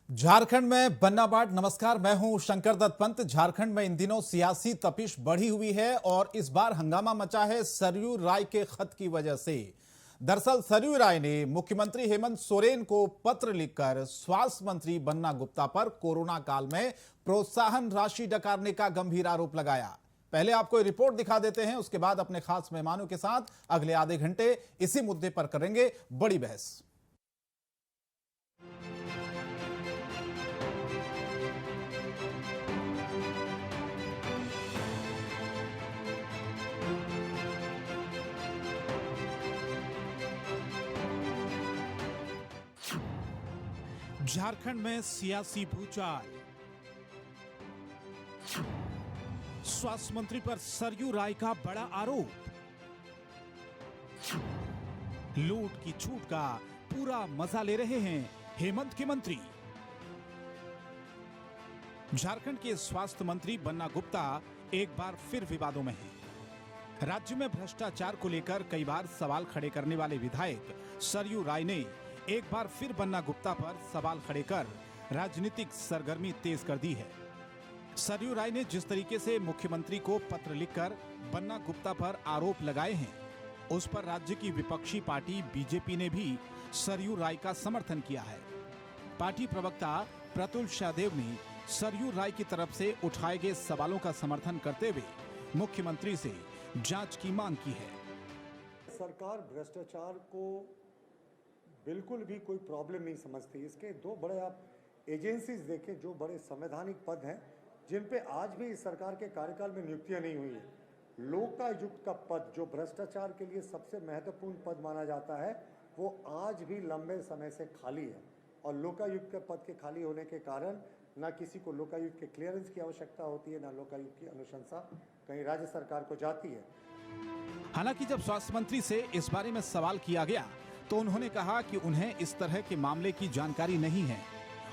झारखंड में बन्ना बाट। नमस्कार, मैं हूं शंकर दत्त पंत। झारखंड में इन दिनों सियासी तपिश बढ़ी हुई है और इस बार हंगामा मचा है सरयू राय के खत की वजह से। दरअसल सरयू राय ने मुख्यमंत्री हेमंत सोरेन को पत्र लिखकर स्वास्थ्य मंत्री बन्ना गुप्ता पर कोरोना काल में प्रोत्साहन राशि डकारने का गंभीर आरोप लगाया। पहले आपको रिपोर्ट दिखा देते हैं, उसके बाद अपने खास मेहमानों के साथ अगले आधे घंटे इसी मुद्दे पर करेंगे बड़ी बहस। झारखंड में सियासी भूचाल। स्वास्थ्य मंत्री पर सरयू राय का बड़ा आरोप। लूट की छूट का पूरा मजा ले रहे हैं हेमंत के मंत्री। झारखंड के स्वास्थ्य मंत्री बन्ना गुप्ता एक बार फिर विवादों में हैं। राज्य में भ्रष्टाचार को लेकर कई बार सवाल खड़े करने वाले विधायक सरयू राय ने एक बार फिर बन्ना गुप्ता पर सवाल खड़े कर राजनीतिक सरगर्मी तेज कर दी है। सरयू राय ने जिस तरीके से मुख्यमंत्री को पत्र लिखकर बन्ना गुप्ता पर आरोप लगाए हैं, उस पर राज्य की विपक्षी पार्टी बीजेपी ने भी सरयू राय का समर्थन किया है। पार्टी प्रवक्ता प्रतुल शाहदेव ने सरयू राय की तरफ से उठाए गए सवालों का समर्थन करते हुए मुख्यमंत्री से जांच की मांग की है। सरकार भ्रष्टाचार को बिल्कुल भी कोई प्रॉब्लम नहीं समझती। इसके दो बड़े आप एजेंसीज देखें जो बड़े संवैधानिक पद हैं, जिन पे आज भी इस सरकार के कार्यकाल में नियुक्तियां नहीं हुई है। लोकायुक्त का पद जो भ्रष्टाचार के लिए सबसे महत्वपूर्ण पद माना जाता है, वो आज भी लंबे समय से खाली है। और लोकायुक्त के पद के खाली होने के कारण ना किसी को लोकायुक्त के क्लियरेंस की आवश्यकता होती है, ना लोकायुक्त की अनुशंसा कहीं राज्य सरकार को जाती है। हालांकि जब स्वास्थ्य मंत्री से इस बारे में सवाल किया गया तो उन्होंने कहा कि उन्हें इस तरह के मामले की जानकारी नहीं है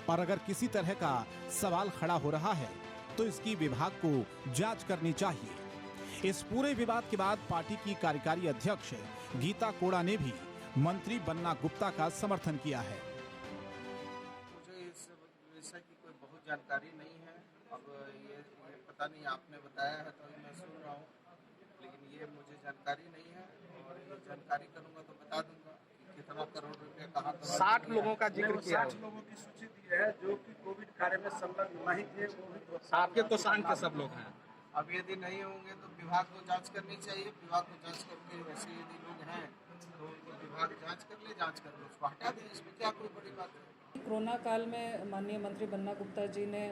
और अगर किसी तरह का सवाल खड़ा हो रहा है तो इसकी विभाग को जांच करनी चाहिए। इस पूरे विवाद के बाद पार्टी की कार्यकारी अध्यक्ष गीता कोड़ा ने भी मंत्री बन्ना गुप्ता का समर्थन किया है। मुझे इस विषय की कोई बहुत जानकारी नहीं है। अब ये पता नहीं, आपने बताया है तो मैं सुन रहा हूँ, लेकिन ये मुझे जानकारी नहीं है और ये जानकारी करूँगा तो बता दूंगा कितना करोड़ रुपए कहाँ। 60 लोगों का जिक्र किया, 60 लोगों की सूची दी है जो कि कोविड कार्य में संलग्न नहीं थे। आपके तो शान के सब लोग हैं। अब यदि नहीं होंगे तो विभाग को जांच करनी चाहिए। विभाग को जांच करके वैसे यदि लोग हैं तो उनको विभाग जांच कर ले, जांच कर ले, उसको हटा दें। इसमें क्या कोई बड़ी बात है। कोरोना काल में माननीय मंत्री बन्ना गुप्ता जी ने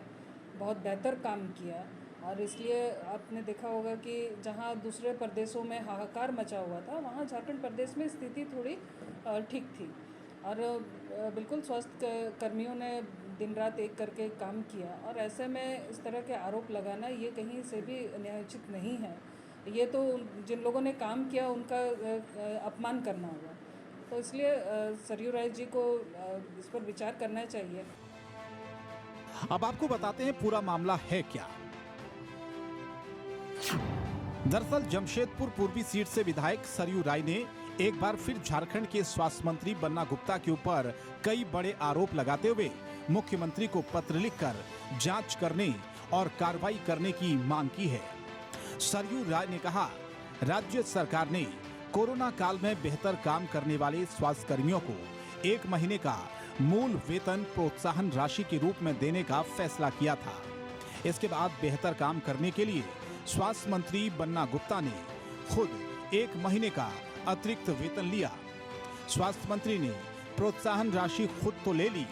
बहुत बेहतर काम किया और इसलिए आपने देखा होगा कि जहां दूसरे प्रदेशों में हाहाकार मचा हुआ था, वहां झारखंड प्रदेश में स्थिति थोड़ी ठीक थी और बिल्कुल स्वास्थ्य कर्मियों ने दिन रात एक करके काम किया और ऐसे में इस तरह के आरोप लगाना ये कहीं से भी न्यायोचित नहीं है। ये तो जिन लोगों ने काम किया उनका अपमान करना होगा। तो इसलिए सरयू राय जी को इस पर विचार करना चाहिए। अब आपको बताते हैं पूरा मामला है क्या। दरअसल जमशेदपुर पूर्वी सीट से विधायक सरयू राय ने एक बार फिर झारखंड के स्वास्थ्य मंत्री बन्ना गुप्ता के ऊपर कई बड़े आरोप लगाते हुए मुख्यमंत्री को पत्र लिखकर जांच करने और कार्रवाई करने की मांग की है। सरयू राय ने कहा, राज्य सरकार ने कोरोना काल में बेहतर काम करने वाले स्वास्थ्य कर्मियों को 1 महीने का मूल वेतन प्रोत्साहन राशि के रूप में देने का फैसला किया था। इसके बाद बेहतर काम करने के लिए स्वास्थ्य मंत्री बन्ना गुप्ता ने खुद 1 महीने का अतिरिक्त वेतन लिया। स्वास्थ्य मंत्री ने प्रोत्साहन राशि खुद तो ले ली,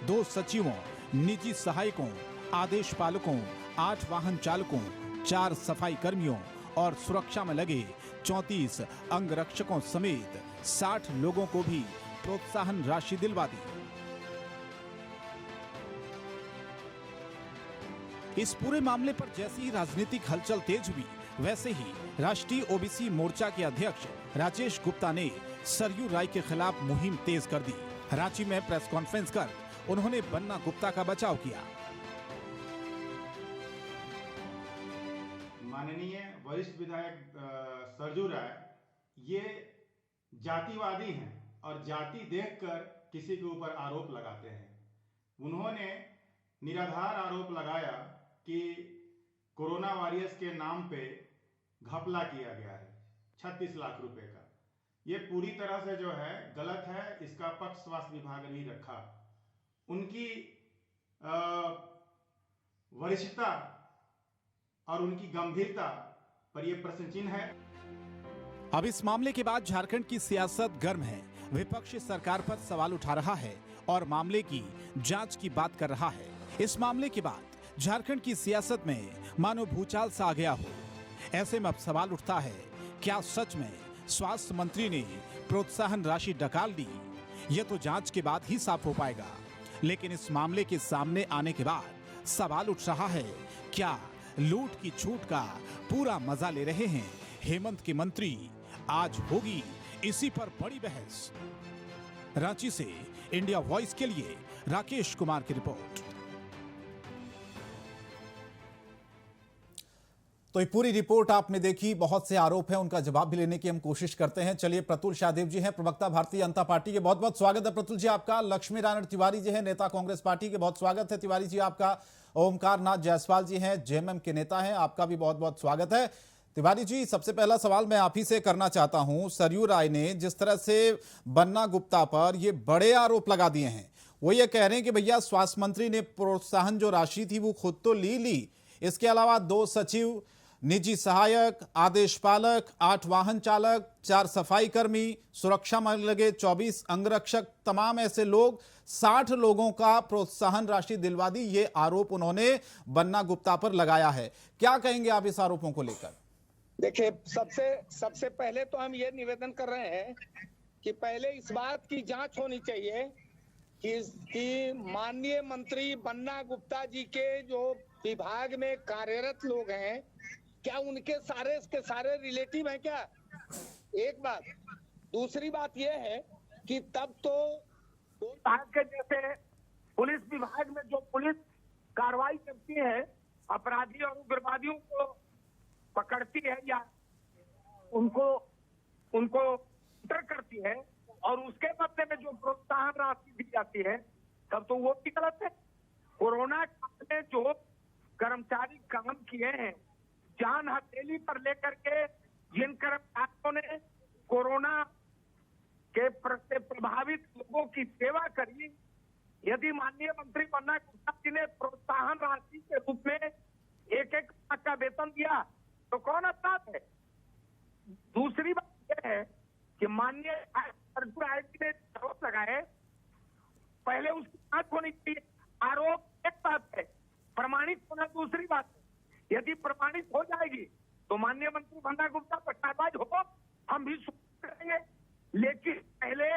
2 सचिवों, निजी सहायकों, आदेश पालकों, 8 वाहन चालकों, 4 सफाई कर्मियों और सुरक्षा में लगे 34 अंगरक्षकों समेत 60 लोगों को भी प्रोत्साहन राशि दिलवा दी। इस पूरे मामले पर जैसी ही राजनीतिक हलचल तेज हुई, वैसे ही राष्ट्रीय ओबीसी मोर्चा के अध्यक्ष राजेश गुप्ता ने सरयू राय के खिलाफ मुहिम तेज कर दी। रांची में प्रेस कॉन्फ्रेंस कर उन्होंने बन्ना गुप्ता का बचाव किया। माननीय वरिष्ठ विधायक सरयू राय ये जातिवादी हैं और जाति देखकर किसी के ऊपर आरोप लगाते हैं। उन्होंने उन्होंने निराधार आरोप लगाया कि कोरोना वॉरियर्स के नाम पे घपला किया गया है 36 लाख रुपए का। ये पूरी तरह से जो है गलत है। इसका पक्ष स्वास्थ्य विभाग ने भी रखा। उनकी वरिष्ठता और उनकी गंभीरता पर यह प्रश्न चिन्ह है। अब इस मामले के बाद झारखंड की सियासत गर्म है। विपक्ष सरकार पर सवाल उठा रहा है और मामले की जांच की बात कर रहा है। इस मामले के बाद झारखंड की सियासत में मानो भूचाल सा आ गया हो। ऐसे में अब सवाल उठता है, क्या सच में स्वास्थ्य मंत्री ने प्रोत्साहन राशि डकाल दी? यह तो जांच के बाद ही साफ हो पाएगा। लेकिन इस मामले के सामने आने के बाद सवाल उठ रहा है, क्या लूट की छूट का पूरा मजा ले रहे हैं हेमंत के मंत्री? आज होगी इसी पर बड़ी बहस। रांची से इंडिया वॉइस के लिए राकेश कुमार की रिपोर्ट। तो ये पूरी रिपोर्ट आपने देखी। बहुत से आरोप हैं, उनका जवाब भी लेने की हम कोशिश करते हैं। चलिए, प्रतुल शाहदेव जी हैं, प्रवक्ता भारतीय जनता पार्टी के। बहुत बहुत स्वागत है प्रतुल जी आपका। लक्ष्मी नारायण तिवारी जी हैं, नेता कांग्रेस पार्टी के। बहुत स्वागत है तिवारी जी आपका। ओमकार नाथ जायसवाल जी हैं, जेएमएम के नेता हैं, आपका भी बहुत बहुत स्वागत है। तिवारी जी, सबसे पहला सवाल मैं आप ही से करना चाहता हूं। सरयू राय ने जिस तरह से बन्ना गुप्ता पर ये बड़े आरोप लगा दिए हैं, वो ये कह रहे हैं कि भैया स्वास्थ्य मंत्री ने प्रोत्साहन जो राशि थी वो खुद तो ली, इसके अलावा 2 सचिव, निजी सहायक, आदेश पालक, 8 वाहन चालक, 4 सफाई कर्मी, सुरक्षा में लगे 24 अंगरक्षक, तमाम ऐसे लोग, 60 लोगों का प्रोत्साहन राशि दिलवा दी। ये आरोप उन्होंने बन्ना गुप्ता पर लगाया है। क्या कहेंगे आप इस आरोपों को लेकर? देखिए, सबसे पहले तो हम ये निवेदन कर रहे हैं कि पहले इस बात की जांच होनी चाहिए कि माननीय मंत्री बन्ना गुप्ता जी के जो विभाग में कार्यरत लोग हैं, क्या उनके सारे रिलेटिव हैं क्या? एक बात। दूसरी बात यह है कि तब तो विभाग के जैसे पुलिस विभाग में जो पुलिस कार्रवाई करती है, अपराधी और उग्रवादियों को पकड़ती है या उनको करती है, और उसके बदले में जो प्रोत्साहन राशि दी जाती है, तब तो वो भी गलत है। कोरोना काल में जो कर्मचारी काम किए हैं, जान हथेली पर लेकर के जिन कर्मचारियों ने कोरोना के प्रति प्रभावित लोगों की सेवा करी, यदि माननीय मंत्री बन्ना गुप्ता जी ने प्रोत्साहन राशि के रूप में 1-1 लाख का वेतन दिया तो कौन अपराध है? दूसरी बात यह है कि माननीय सरयू राय जी ने आरोप लगाए, पहले उसकी जांच होनी चाहिए। आरोप एक बात है, प्रमाणित होना दूसरी बात है। यदि प्रमाणित हो जाएगी तो माननीय मंत्री बन्ना गुप्ता पर कार्रवाई हो, हम भी करेंगे। लेकिन पहले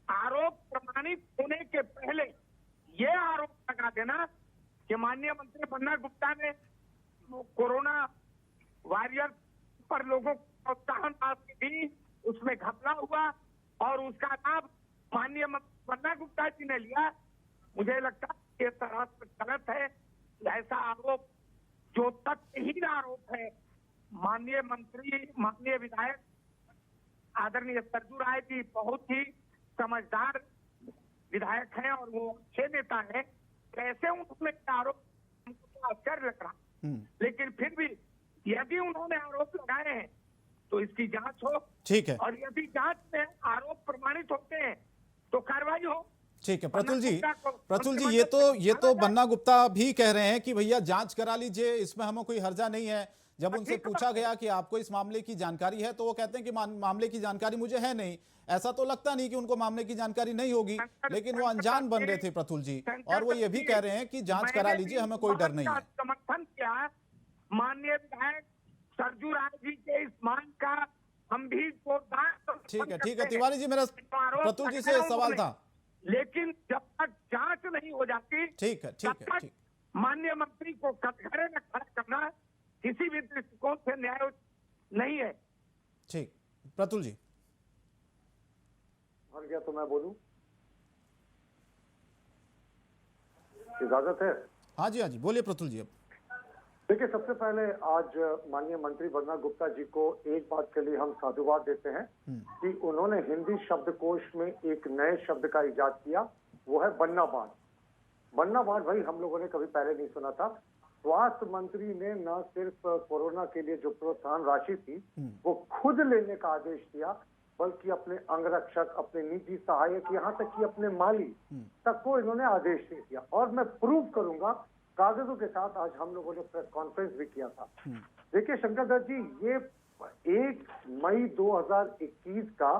आरोप प्रमाणित होने के पहले ये आरोप लगा देना कि माननीय मंत्री बन्ना गुप्ता ने कोरोना वॉरियर पर लोगों को प्रोत्साहन राशि दी, उसमें घपला हुआ और उसका लाभ माननीय मंत्री बन्ना गुप्ता जी ने लिया, मुझे लगता है ये सरासर गलत है। ऐसा आरोप जो तथ्यहीन आरोप है, माननीय मंत्री, माननीय विधायक आदरणीय सरयू राय जी बहुत ही समझदार विधायक हैं और वो अच्छे नेता हैं, कैसे उन्होंने आरोप, हमको आश्चर्य लग रहा। लेकिन फिर भी यदि उन्होंने आरोप लगाए हैं तो इसकी जांच हो। ठीक है। और यदि जांच में आरोप प्रमाणित होते हैं तो कार्रवाई हो। ठीक है प्रतुल जी, ये तो बन्ना गुप्ता भी कह रहे हैं कि भैया जांच करा लीजिए, इसमें हमें कोई हर्जा नहीं है। जब उनसे पूछा गया कि आपको इस मामले की जानकारी है तो वो कहते हैं कि मामले की जानकारी मुझे है नहीं। ऐसा तो लगता नहीं कि उनको मामले की जानकारी नहीं होगी, लेकिन वो अनजान बन रहे थे प्रतुल जी, और वो ये भी कह रहे हैं कि जांच करा लीजिए, हमें कोई डर नहीं है। समर्थन किया माननीय विधायक सरयू राय जी के इस मांग का, हम भी जोरदार। ठीक है तिवारी जी, मेरा प्रतुल जी से सवाल था, लेकिन जब तक जांच नहीं हो जाती, ठीक है, माननीय मंत्री को कटघरे में खड़ा करना किसी भी दृष्टिकोण से न्याय नहीं है। ठीक, प्रतुल जी। और क्या तो मैं बोलूं? इजाजत है? हाँ जी बोलिए प्रतुल जी। अब देखिए, सबसे पहले आज माननीय मंत्री बन्ना गुप्ता जी को एक बात के लिए हम साधुवाद देते हैं कि उन्होंने हिंदी शब्दकोश में एक नए शब्द का इजाद किया, वो है बन्नाबाद। बन्ना वार्ड भाई हम लोगों ने कभी पहले नहीं सुना था। स्वास्थ्य मंत्री ने न सिर्फ कोरोना के लिए जो प्रोत्साहन राशि थी वो खुद लेने का आदेश दिया, बल्कि अपने अंगरक्षक, अपने निजी सहायक, यहाँ तक कि अपने माली तक को इन्होंने आदेश दे दिया। और मैं प्रूव करूंगा कागजों के साथ, आज हम लोगों ने प्रेस कॉन्फ्रेंस भी किया था। देखिए शंकर दत्त जी, ये 1 मई 2021 का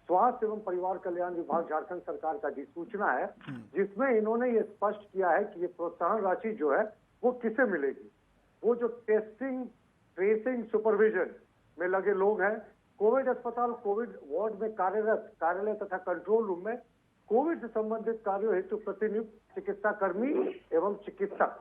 स्वास्थ्य एवं परिवार कल्याण विभाग झारखंड सरकार का अधिसूचना है, जिसमें इन्होंने ये स्पष्ट किया है कि ये प्रोत्साहन राशि जो है वो किसे मिलेगी। वो जो टेस्टिंग, ट्रेसिंग, सुपरविजन में लगे लोग हैं, कोविड अस्पताल, कोविड वार्ड में कार्यरत, कार्यालय तथा कंट्रोल रूम में कोविड से संबंधित कार्यों हेतु प्रतिनियुक्त चिकित्सा कर्मी एवं चिकित्सक,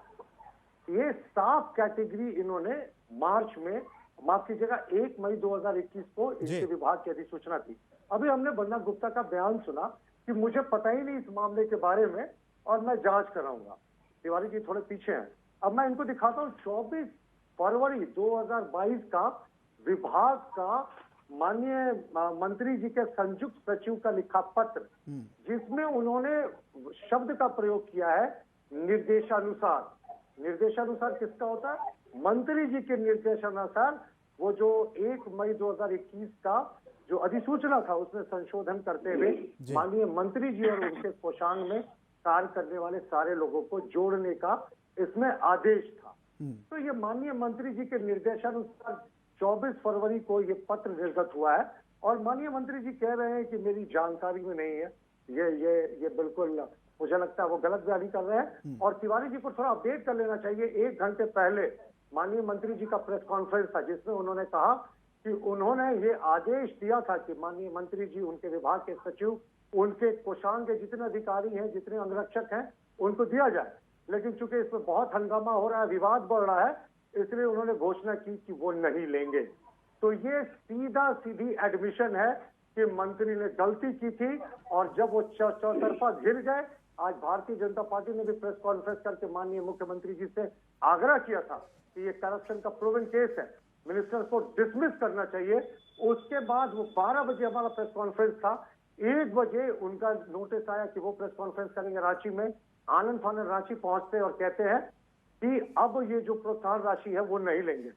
ये साफ कैटेगरी इन्होंने मार्च में, माफ कीजिएगा 1 मई 2021 को इनके विभाग की अधिसूचना थी। अभी हमने बन्ना गुप्ता का बयान सुना कि मुझे पता ही नहीं इस मामले के बारे में और मैं जांच कराऊंगा। तिवारी जी थोड़े पीछे हैं। अब मैं इनको दिखाता हूँ 24 फरवरी 2022 का विभाग का माननीय मंत्री जी के संयुक्त सचिव का लिखा पत्र, जिसमें उन्होंने शब्द का प्रयोग किया है निर्देशानुसार। निर्देशानुसार किसका होता है? मंत्री जी के निर्देशानुसार वो जो 1 मई 2021 का जो अधिसूचना था उसमें संशोधन करते हुए माननीय मंत्री जी और उनके कोषांग में कार्य करने वाले सारे लोगों को जोड़ने का इसमें आदेश था। तो ये माननीय मंत्री जी के निर्देशानुसार 24 फरवरी को ये पत्र निर्गत हुआ है और माननीय मंत्री जी कह रहे हैं कि मेरी जानकारी में नहीं है। ये बिल्कुल मुझे लगता है वो गलत बयानी कर रहे हैं। और तिवारी जी को थोड़ा अपडेट कर लेना चाहिए। 1 घंटे पहले माननीय मंत्री जी का प्रेस कॉन्फ्रेंस था, जिसमें उन्होंने कहा कि उन्होंने ये आदेश दिया था कि माननीय मंत्री जी, उनके विभाग के सचिव, उनके कोषांग के जितने अधिकारी हैं, जितने अंगरक्षक हैं, उनको दिया जाए। लेकिन चूंकि इसमें बहुत हंगामा हो रहा है, विवाद बढ़ रहा है, इसलिए उन्होंने घोषणा की कि वो नहीं लेंगे। तो ये सीधी एडमिशन है कि मंत्री ने गलती की थी और जब वो चौतरफा घिर गए, आज भारतीय जनता पार्टी ने भी प्रेस कॉन्फ्रेंस करके माननीय मुख्यमंत्री जी से आग्रह किया था कि ये करप्शन का प्रूवन केस है, मिनिस्टर को डिसमिस करना चाहिए। उसके बाद वो 12 बजे हमारा प्रेस कॉन्फ्रेंस था, 1 बजे उनका नोटिस आया कि वो प्रेस कॉन्फ्रेंस करेंगे रांची में। आनंद फानंद रांची पहुंचते और कहते हैं कि अब ये जो प्रोत्साहन राशि है वो नहीं लेंगे।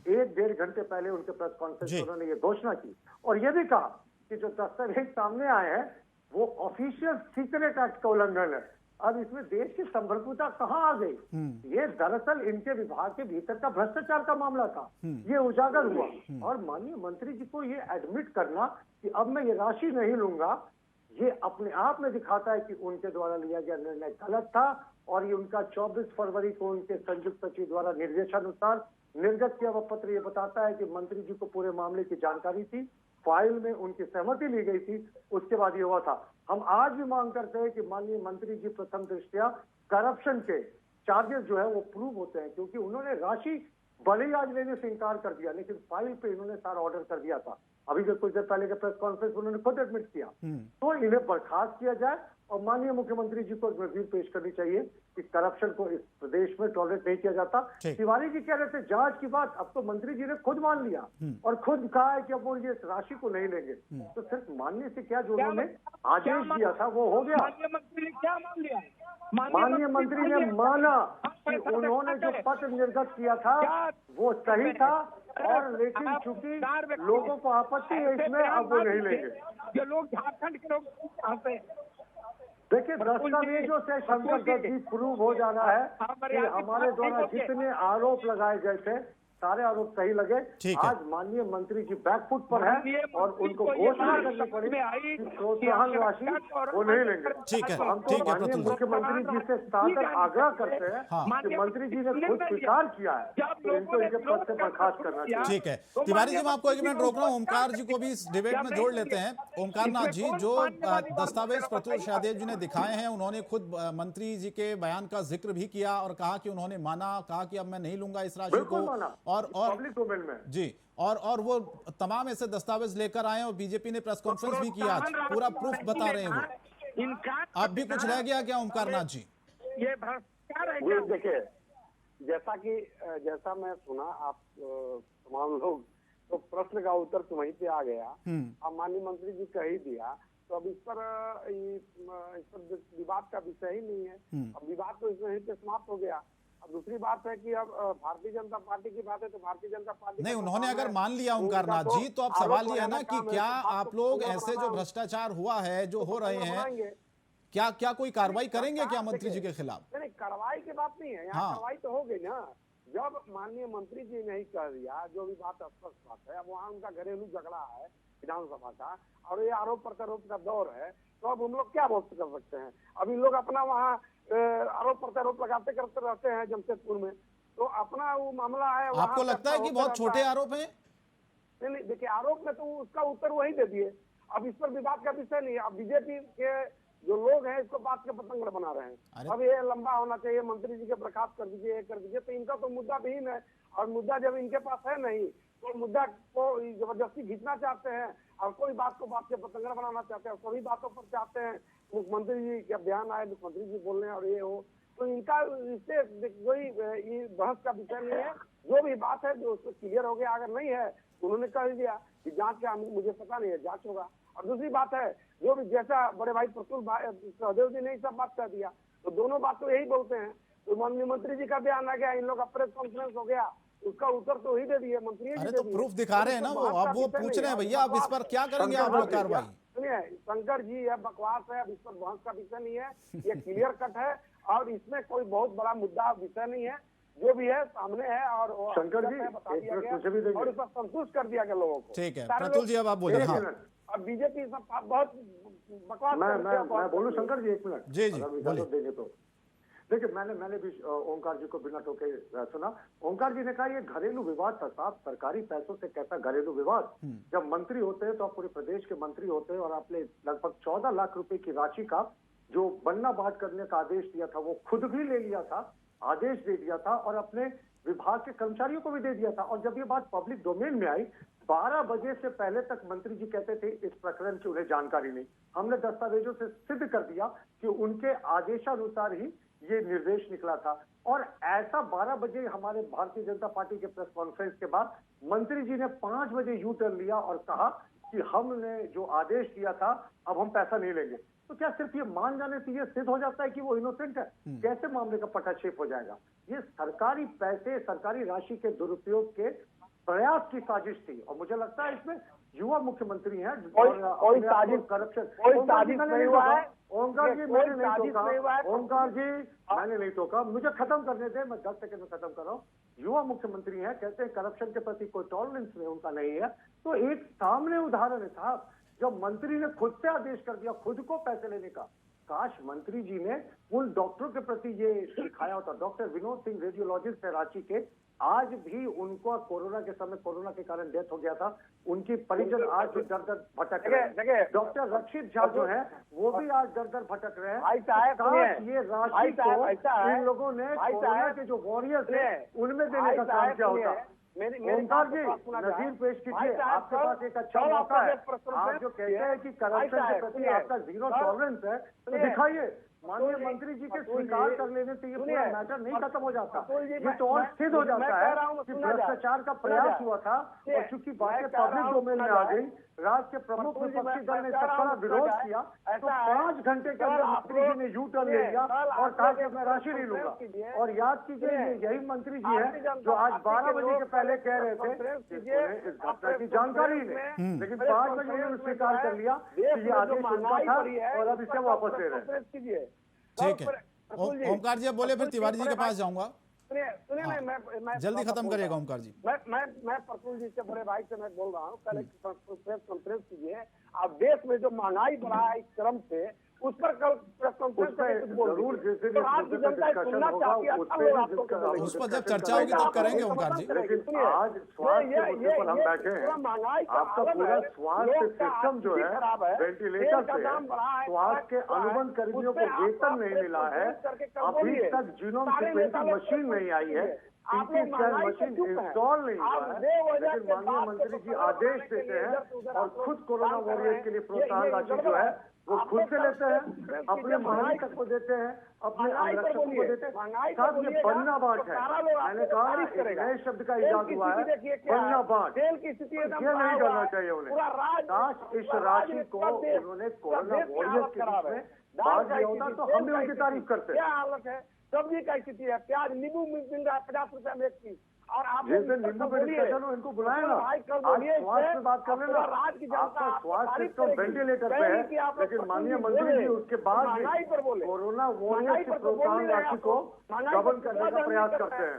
1-1.5 घंटे पहले उनके प्रेस कॉन्फ्रेंस में उन्होंने ये घोषणा की और ये भी कहा कि जो दस्तावेज सामने आए हैं वो ऑफिशियल सीक्रेट एक्ट का उल्लंघन है। अब इसमें देश की संप्रभुता कहाँ आ गई? ये दरअसल इनके विभाग के भीतर का भ्रष्टाचार का मामला था, ये उजागर हुआ। और माननीय मंत्री जी को ये एडमिट करना कि अब मैं ये राशि नहीं लूंगा, ये अपने आप में दिखाता है कि उनके द्वारा लिया गया निर्णय गलत था। और ये उनका 24 फरवरी को उनके संयुक्त सचिव द्वारा निर्देशानुसार निर्गत किया हुआ पत्र ये बताता है कि मंत्री जी को पूरे मामले की जानकारी थी, फाइल में उनकी सहमति ली गई थी, उसके बाद ये हुआ था। हम आज भी मांग करते हैं कि माननीय मंत्री जी प्रथम दृष्टया करप्शन के चार्जेस जो है वो प्रूव होते हैं, क्योंकि उन्होंने राशि भले ही आज लेने से इनकार कर दिया, लेकिन फाइल पे इन्होंने सारा ऑर्डर कर दिया था। अभी जो कुछ देर पहले के प्रेस कॉन्फ्रेंस उन्होंने खुद एडमिट किया। तो इन्हें बर्खास्त किया जाए और माननीय मुख्यमंत्री जी को नजीर पेश करनी चाहिए कि करप्शन को इस प्रदेश में टॉलरेट नहीं किया जाता। तिवारी जी कह रहे थे जांच की बात, अब तो मंत्री जी ने खुद मान लिया और खुद कहा है कि अब वो ये राशि को नहीं लेंगे। तो सिर्फ मानने से क्या, जो उन्होंने आदेश दिया था वो हो गया। माननीय मंत्री ने क्या मान लिया? माननीय मंत्री ने माना कि उन्होंने जो पत्र निर्गत किया था वो सही था, और लेकिन चूंकि लोगों को आपत्ति है इसमें, अब वो नहीं लेंगे। जो लोग झारखंड के लोग यहाँ पे देखिए दस्तावेजों से शंकर दत्त जी प्रूव हो जाना है कि हमारे द्वारा जितने आरोप लगाए गए थे सारे आरोप सही लगे। आज माननीय मंत्री जी बैकफुट पर है और उनको घोषणा करनी पड़ी कि प्रोत्साहन राशि वो नहीं लेंगे। ठीक है, हम तो माननीय मुख्यमंत्री जी से सादर आग्रह करते हैं कि मंत्री जी ने खुद स्वीकार किया है तो इनको इनके पद से बर्खास्त करना चाहिए। ठीक है तिवारी जी, मैं आपको 1 मिनट रोक रहा हूँ। ओमकार जी को भी इस डिबेट में जोड़ लेते हैं। ओमकार नाथ जी, जो दस्तावेज प्रतुल शाहदेव जी ने दिखाए हैं, उन्होंने खुद मंत्री जी के बयान का जिक्र भी किया और कहा कि उन्होंने माना, कहा कि अब मैं नहीं लूंगा इस राशि को। और पब्लिक डोमेन में जी, और वो तमाम ऐसे दस्तावेज लेकर आए और बीजेपी ने प्रेस कॉन्फ्रेंस भी किया, आज पूरा प्रूफ बता रहे हैं वो। अब भी कुछ रह गया क्या ओमकार नाथ जी? ये भ्रष्टाचार है क्या? देखिए, जैसा मैं सुना आप तमाम लोग, तो प्रश्न का उत्तर तो वहीं पे आ गया। अब माननीय मंत्री जी कह ही दिया, तो अब इस पर विवाद का विषय ही नहीं है। अब विवाद यहीं पे समाप्त हो गया। अब दूसरी बात है कि अब भारतीय जनता पार्टी की बात है तो भारतीय जनता पार्टी नहीं, उन्होंने अगर मान लिया ओंकारनाथ जी, तो अब सवाल ये है ना कि क्या आप लोग ऐसे जो भ्रष्टाचार हुआ है, जो हो रहे हैं, क्या क्या कोई कार्रवाई करेंगे क्या मंत्री जी के खिलाफ? नहीं, कार्रवाई की बात नहीं है, यहाँ कार्रवाई तो हो गई ना। जब माननीय मंत्री जी ने ही कह दिया, जो भी बात स्पष्ट बात है, अब वहाँ उनका घरेलू झगड़ा है विधानसभा का और ये आरोप प्रत्यारोप का दौर है, तो अब हम लोग क्या बोल कर सकते हैं? अब इन लोग अपना वहाँ आरोप प्रत्यारोप लगाते करते रहते हैं जमशेदपुर में, तो अपना वो मामला है। आपको लगता है कि बहुत छोटे आरोप हैं? नहीं, देखिए आरोप में तो उसका उत्तर वही दे दिए। अब इस पर विवाद का विषय नहीं है। अब बीजेपी के जो लोग हैं इसको बात के पतंग बना रहे हैं। अब ये लंबा होना चाहिए, मंत्री जी के बर्खास्त कर दीजिए, कर दीजिए, तो इनका तो मुद्दा विहीन है। और मुद्दा जब इनके पास है नहीं तो मुद्दा को जबरदस्ती खींचना चाहते हैं और कोई बात को बात के पतंगर बनाना चाहते हैं। सभी बातों पर चाहते हैं मुख्यमंत्री जी का बयान आए, मुख्यमंत्री जी बोल रहे हैं और ये हो, तो इनका इससे कोई बहस का विषय नहीं है। जो भी बात है जो उसको क्लियर हो गया, अगर नहीं है उन्होंने कह दिया कि जांच का मुझे पता नहीं है, जांच होगा। और दूसरी बात है, जो भी जैसा बड़े भाई प्रफुल्ल सहदेव जी ने सब बात कर दिया, तो दोनों बात तो यही बोलते हैं। तो माननीय मंत्री जी का बयान आ गया, इन लोग का प्रेस कॉन्फ्रेंस हो गया, उसका उत्तर तो ही दे दिए मंत्री जी। अरे तो प्रूफ दिखा रहे हैं ना वो, अब वो पूछ रहे हैं भैया अब इस पर क्या करेंगे आप लोग कार्रवाई? सुनिए शंकर जी, यह बकवास है, अब इस पर बहस का विषय नहीं है, ये क्लियर कट है और इसमें कोई बहुत बड़ा मुद्दा विषय नहीं है। जो भी है सामने है और शंकर जी बता दिया गया और इस पर संतुष्ट कर दिया गया लोगों को। ठीक है प्रतुल जी, अब आप बोलिए। हाँ, अब बीजेपी सब बहुत बकवास। मैं बोलूं शंकर जी, एक मिनट जी बोलिए। देंगे तो देखिए, मैंने भी ओंकार जी को बिना टोके सुना। ओंकार जी ने कहा ये घरेलू विवाद था साहब, सरकारी पैसों से कैसा घरेलू विवाद? जब मंत्री होते हैं तो आप पूरे प्रदेश के मंत्री होते हैं और आपने लगभग 14 लाख रुपए की राशि का जो बनना बांट करने का आदेश दिया था वो खुद भी ले लिया था, आदेश दे दिया था और अपने विभाग के कर्मचारियों को भी दे दिया था। और जब ये बात पब्लिक डोमेन में आई, 12 बजे से पहले तक मंत्री जी कहते थे इस प्रकरण की उन्हें जानकारी नहीं। हमने दस्तावेजों से सिद्ध कर दिया कि उनके आदेशानुसार ही ये निर्देश निकला था। और ऐसा 12 बजे हमारे भारतीय जनता पार्टी के प्रेस कॉन्फ्रेंस के बाद मंत्री जी ने 5 बजे यू टर्न लिया और कहा कि हमने जो आदेश दिया था अब हम पैसा नहीं लेंगे। तो क्या सिर्फ ये मान जाने से ये सिद्ध हो जाता है कि वो इनोसेंट है? कैसे मामले का पटाक्षेप हो जाएगा? ये सरकारी पैसे, सरकारी राशि के दुरुपयोग के प्रयास की साजिश थी और मुझे लगता है इसमें युवा मुख्यमंत्री हैं। कोई साजिश, करप्शन, कोई साजिश नहीं हुआ है। ओंकार जी मैंने नहीं टोका, ओंकार जी मैंने नहीं टोका, मुझे खत्म करने दें, मैं 10 सेकंड में खत्म कर रहा हूँ। युवा मुख्यमंत्री हैं, कहते हैं करप्शन के प्रति कोई टॉलरेंस नहीं उनका नहीं है। तो एक सामने उदाहरण है साहब, जब मंत्री ने खुद से आदेश कर दिया खुद को पैसे लेने का। काश मंत्री जी ने उन डॉक्टरों के प्रति ये सिखाया होता। डॉक्टर विनोद सिंह रेडियोलॉजिस्ट है रांची के, आज भी उनको कोरोना के समय कोरोना के कारण डेथ हो गया था, उनकी परिजन आज भी दर दर भटक रहे हैं। डॉक्टर रक्षित झा जो है वो भी आज दर दर भटक रहे हैं। ये राशि को इन लोगों ने कोरोना के जो वॉरियर्स हैं उनमें देने का काम किया होता। ओंकार जी नजीर पेश कीजिए, आपके पास एक अच्छा मौका है। आप जो कहते हैं कि करप्शन के प्रति आपका जीरो टॉलरेंस है तो दिखाइए। माननीय मंत्री जी के स्वीकार कर लेने से ये पूरा मैटर नहीं खत्म हो जाता, ये तो और स्थिर हो जाता है कि भ्रष्टाचार का प्रयास हुआ था और चूंकि बातें पब्लिक डोमेन में आ गई, राज्य के प्रमुख विपक्षी दल ने इसका बड़ा विरोध किया तो 5 घंटे के अंदर मंत्री जी ने यू टर्न ले लिया और कहा कि मैं राशि नहीं लूंगा। और याद कीजिए यही मंत्री जी है जो आज 12 बजे के पहले कह रहे थे इस घटना की जानकारी नहीं, लेकिन 5 बजे उन्होंने स्वीकार कर लिया कि ये आदेश उनका था और अब इसे वापस ले रहे हैं। ठीक है ओंकार जी, अब बोले, फिर तिवारी जी के पास जाऊंगा। सुनिए मैं जल्दी खत्म करिएगा ओंकार जी। मैं प्रफुल्ल जी से, बड़े भाई से मैं बोल रहा हूँ, कल एक प्रेस कॉन्फ्रेंस कीजिए। आप देश में जो महंगाई बढ़ा है इस क्रम से उस पर कल प्रेस कॉन्फ्रेंस जरूर उस पर जब चर्चा होगी तब करेंगे ओंकार जी। लेकिन आज स्वास्थ्य मुद्दे पर हम बैठे हैं, आपका पूरा स्वास्थ्य सिस्टम जो है वेंटिलेटर से स्वास्थ्य के अनुबंध कर्मियों को वेतन नहीं मिला है, अभी तक जीनोम सीक्वेंसिंग मशीन नहीं आई है, सीटी स्कैन मशीन इंस्टॉल नहीं हुआ है। लेकिन माननीय मंत्री जी आदेश देते हैं और खुद कोरोना वॉरियर्स के लिए प्रोत्साहन राशि जो है वो खुद से लेते हैं, अपने महानिक को देते हैं, अपने अंगरक्षकों को देते हैं। साहब ये बनना बांट है, मैंने कहा नए शब्द का इजाद हुआ है, बनना बांट। ये नहीं करना चाहिए उन्हें। काश इस राशि को उन्होंने कोरोना वॉरियर्स के रूप में बांट दिया होता तो हम भी उनकी तारीफ करते। सब्जी का स्थिति है, प्याज नींबू मिल रहा है 50 रुपए में एक पीस, और आप जैसे नींबू पे डिस्कशन हो, इनको बुलाए ना, आज स्वास्थ्य पे बात कर लेना। आपका स्वास्थ्य सिस्टम वेंटिलेटर पे है, लेकिन माननीय मंत्री जी उसके बाद कोरोना वॉरियर्स की प्रोत्साहन राशि को डबल करने का प्रयास करते हैं।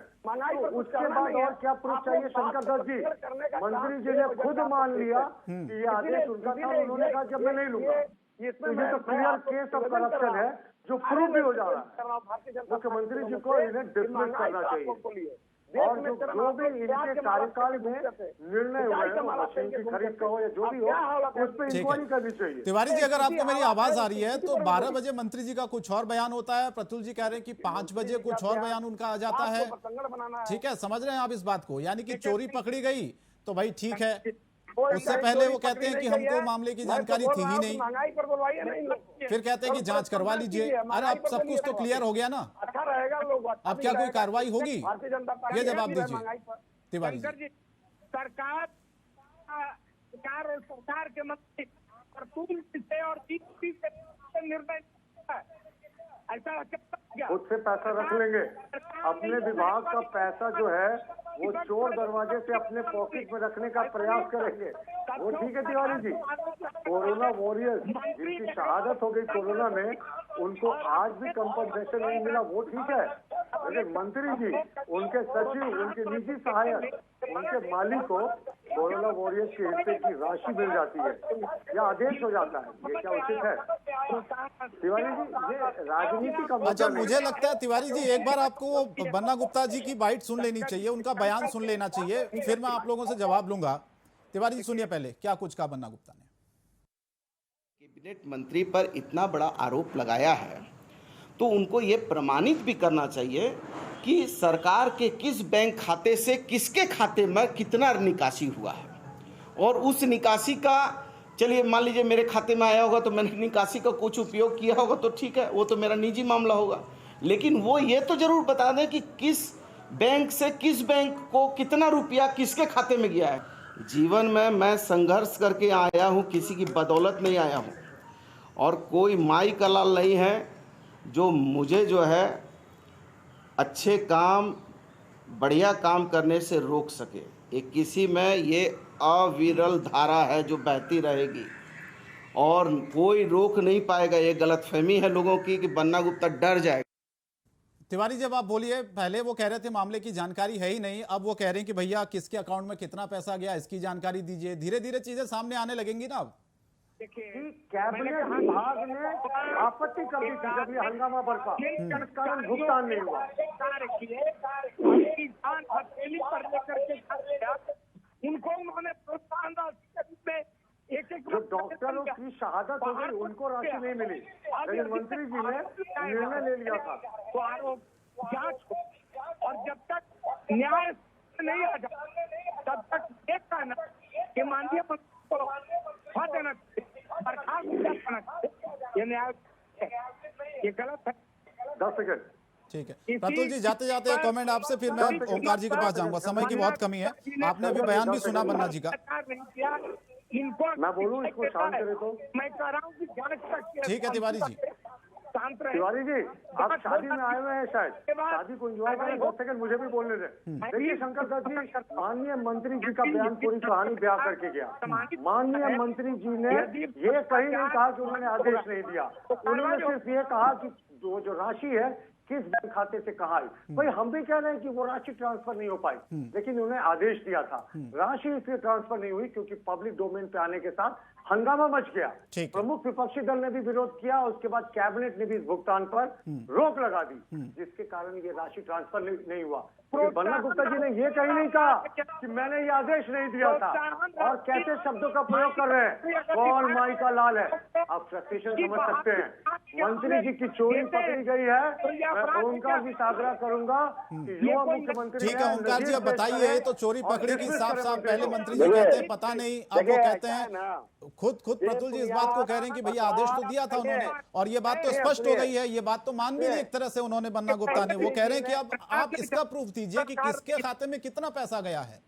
तो उसके बाद और क्या प्रूफ चाहिए शंकर दत्त जी? मंत्री जी ने खुद मान लिया कि ये आदेश उनका था, उन्होंने कहा कि मैं नहीं लूंगा। तो ये तो क्लियर केस ऑफ करप्शन है जो प्रूफ भी हो जा रहा है। मुख्यमंत्री जी को इन्हें डिसमिस करना चाहिए, और जो भी इनके कार्यकाल में निर्णय हुए हैं, मशीन की खरीद का हो या जो भी हो, उस पर इंक्वायरी करनी चाहिए। तिवारी जी, अगर आपको मेरी आवाज आ रही है तो 12 बजे मंत्री जी का कुछ और बयान होता है, प्रतुल जी कह रहे हैं कि 5 बजे कुछ और बयान उनका आ जाता है। ठीक है, समझ रहे हैं आप इस बात को? यानी कि चोरी पकड़ी गई तो भाई ठीक है, उससे पहले वो कहते हैं कि हमको मामले की जानकारी थी ही नहीं, फिर कहते हैं कि जांच करवा लीजिए। अरे अब सब कुछ तो क्लियर हो गया ना, अच्छा रहेगा लोग, अब क्या कोई कार्रवाई होगी? ये जवाब दीजिए तिवारी जी। सरकार और सरकार के मंत्री से और निर्णय ऐसा खुद से पैसा रख लेंगे, अपने विभाग का पैसा जो है वो चोर दरवाजे से अपने पॉकेट में रखने का प्रयास करेंगे, वो ठीक है तिवारी जी। कोरोना वॉरियर्स जिनकी शहादत हो गई कोरोना में, उनको आज भी कंपनसेशन नहीं मिला, वो ठीक है, लेकिन मंत्री जी, उनके सचिव, उनके निजी सहायक, उनके मालिक को कोरोना वॉरियर्स के हिस्से की राशि मिल जाती है या आदेश हो जाता है, ये क्या उचित है तिवारी जी? ये राजनीति का अच्छा, मुझे लगता है तिवारी जी एक बार आपको बन्ना गुप्ता जी की बाइट सुन लेनी चाहिए, उनका बयान सुन लेना चाहिए, फिर मैं आप लोगों से जवाब लूंगा। तिवारी जी सुनिए पहले क्या कुछ कहा बन्ना गुप्ता ने। कैबिनेट मंत्री पर इतना बड़ा आरोप लगाया है तो उनको ये प्रमाणित भी करना चाहिए कि सरकार के किस बैंक खाते से किसके खाते में कितना निकासी हुआ है, और उस निकासी का, चलिए मान लीजिए मेरे खाते में आया होगा तो मैंने निकासी का कुछ उपयोग किया होगा तो ठीक है, वो तो मेरा निजी मामला होगा, लेकिन वो ये तो जरूर बता दें कि किस बैंक से किस बैंक को कितना रुपया किसके खाते में गया है। जीवन में मैं संघर्ष करके आया हूँ, किसी की बदौलत नहीं आया हूँ, और कोई माई का लाल नहीं है जो मुझे जो है अच्छे काम, बढ़िया काम करने से रोक सके। ये किसी में ये अविरल धारा है जो बहती रहेगी और कोई रोक नहीं पाएगा। ये गलतफहमी है लोगों की कि बन्ना गुप्ता डर जाएगा। तिवारी जब आप बोलिए, पहले वो कह रहे थे मामले की जानकारी है ही नहीं, अब वो कह रहे हैं कि भैया किसके अकाउंट में कितना पैसा गया इसकी जानकारी दीजिए। धीरे धीरे चीजें सामने आने लगेंगी ना। अब कैबिनेट विभाग ने आपत्ति कर दी थी जब ये हंगामा बरपा, इस कारण भुगतान नहीं हुआ। उनको उन्होंने प्रोत्साहन राशि जो डॉक्टरों की शहादत हो गई उनको राशि नहीं मिली, लेकिन मंत्री जी ने निर्णय ले लिया था। तो आरोप जांच हो, और जब तक न्याय नहीं आ जाता तब तक एक कहना कि माननीय मंत्री को हटा देना चाहिए, बर्खास्त करना चाहिए। ये न्याय, ये गलत है। 10 सेकंड ठीक है प्रतुल जी, जाते जाते कमेंट आपसे, फिर मैं ओंकार जी के पास जाऊंगा, समय की बहुत कमी है। आपने अभी बयान भी सुना बन्ना जी का। मैं बोलूं इसको शांत करे तो? मैं कह रहा हूँ कि जांच ठीक है तिवारी जी। तिवारी जी, आप शादी में आए हुए हैं, शायद शादी को एंजॉय करें। 2 सेकंड मुझे भी बोलने दें। देखिए शंकर दत्त जी, माननीय मंत्री जी का बयान पूरी कहानी बयां करके गया। माननीय मंत्री जी ने ये कहीं नहीं कहा कि उन्होंने आदेश नहीं दिया, उन्होंने सिर्फ ये कहा कि जो राशि है किस बैंक खाते से कहा है। भाई हम भी कह रहे हैं कि वो राशि ट्रांसफर नहीं हो पाई, लेकिन उन्होंने आदेश दिया था। राशि इसलिए ट्रांसफर नहीं हुई क्योंकि पब्लिक डोमेन पे आने के साथ हंगामा मच गया। प्रमुख विपक्षी दल ने भी विरोध किया, उसके बाद कैबिनेट ने भी इस भुगतान पर रोक लगा दी, जिसके कारण ये राशि ट्रांसफर नहीं हुआ। बन्ना गुप्ता जी ने ये कहीं नहीं कहा कि मैंने ये आदेश नहीं दिया था, और कैसे शब्दों का प्रयोग कर रहे हैं, कौन माई का लाल है। आप फ्रस्ट्रेशन समझ सकते हैं। मंत्री जी की चोरी पकड़ी गई है, मैं ओंकार जी से आग्रह करूंगा कि युवा मुख्यमंत्री। ठीक है ओंकार जी, अब बताइए, तो चोरी पकड़ी की साफ साफ पहले मंत्री जी कहते हैं पता नहीं, अब वो कहते हैं खुद प्रतुल जी इस बात को कह रहे हैं कि भैया आदेश तो दिया था उन्होंने, और ये बात तो स्पष्ट हो गई है, ये बात तो मान भी ली एक तरह से उन्होंने बन्ना गुप्ता ने। वो कह रहे हैं कि अब आप इसका प्रूफ दीजिए कि किसके खाते में कितना पैसा गया है,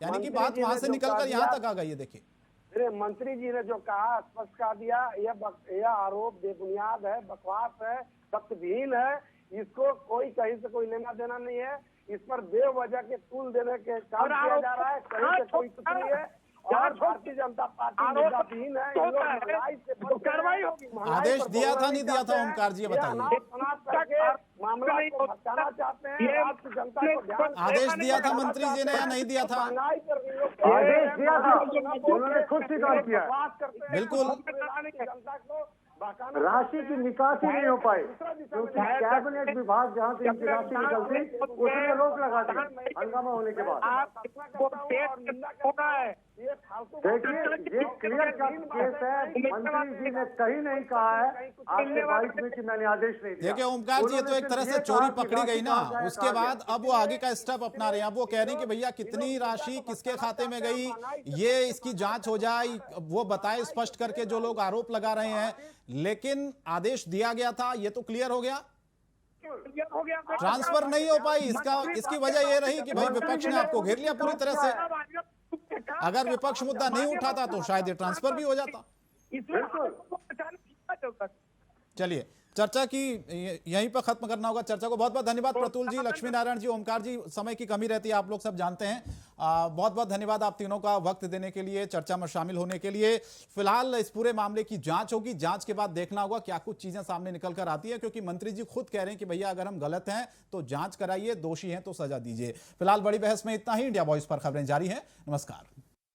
यानी कि बात वहां से निकलकर यहाँ तक आ गई है। देखिए मंत्री जी ने जो कहा स्पष्ट कर दिया, यह आरोप बेबुनियाद है, बकवास है, तथ्यहीन है। इसको कोई कहीं से कोई लेना देना नहीं है। इस पर बेवजह के टूल देने के काम किया जा रहा है, कहीं से कोई कुछ नहीं है। और भारतीय जनता पार्टी निजातहीन है, इन लोग महंगाई से कार्रवाई होगी। आदेश दिया था नहीं दिया था ओमकार जी, बताइए। मामला को भटकाना चाहते हैं, आपकी जनता को ध्यान आदेश दिया था मंत्री जी ने या नहीं दिया था? महंगाई पर आदेश दिया था, उन्होंने खुद स्वीकार किया। बिल्कुल। जनता को राशि की निकासी नहीं हो पाई क्योंकि कैबिनेट विभाग जहाँ से इनकी राशि निकलती उसने रोक लगा दी हंगामा होने के बाद। देखिए ये क्लियर कट केस है, मंत्री जी ने कहीं नहीं कहा है आपके बाइट में कि मैंने आदेश नहीं दिया। देखिए ओमकार जी, ये तो एक तरह से चोरी पकड़ी गई ना, उसके बाद अब वो आगे का स्टेप अपना रहे हैं। अब वो कह रहे हैं कि भैया कितनी राशि किसके खाते में गई, ये इसकी जांच हो जाए, वो बताए स्पष्ट करके जो लोग आरोप लगा रहे हैं। लेकिन आदेश दिया गया था, ये तो क्लियर हो गया, ट्रांसफर नहीं हो पाई। इसकी वजह ये रही कि भाई विपक्ष ने आपको घेर लिया पूरी तरह से। अगर विपक्ष मुद्दा नहीं उठाता तो शायद ये ट्रांसफर भी हो जाता। चलिए, चर्चा की यहीं पर खत्म करना होगा चर्चा को। बहुत बहुत धन्यवाद प्रतुल जी, लक्ष्मी नारायण जी, ओमकार जी। समय की कमी रहती है, आप लोग सब जानते हैं। बहुत बहुत धन्यवाद आप तीनों का वक्त देने के लिए, चर्चा में शामिल होने के लिए। फिलहाल इस पूरे मामले की जांच होगी, जांच के बाद देखना होगा क्या कुछ चीजें सामने निकल कर आती है, क्योंकि मंत्री जी खुद कह रहे हैं कि भैया अगर हम गलत हैं तो जांच कराइए, दोषी हैं तो सजा दीजिए। फिलहाल बड़ी बहस में इतना ही। इंडिया वॉइस पर खबरें जारी हैं। नमस्कार।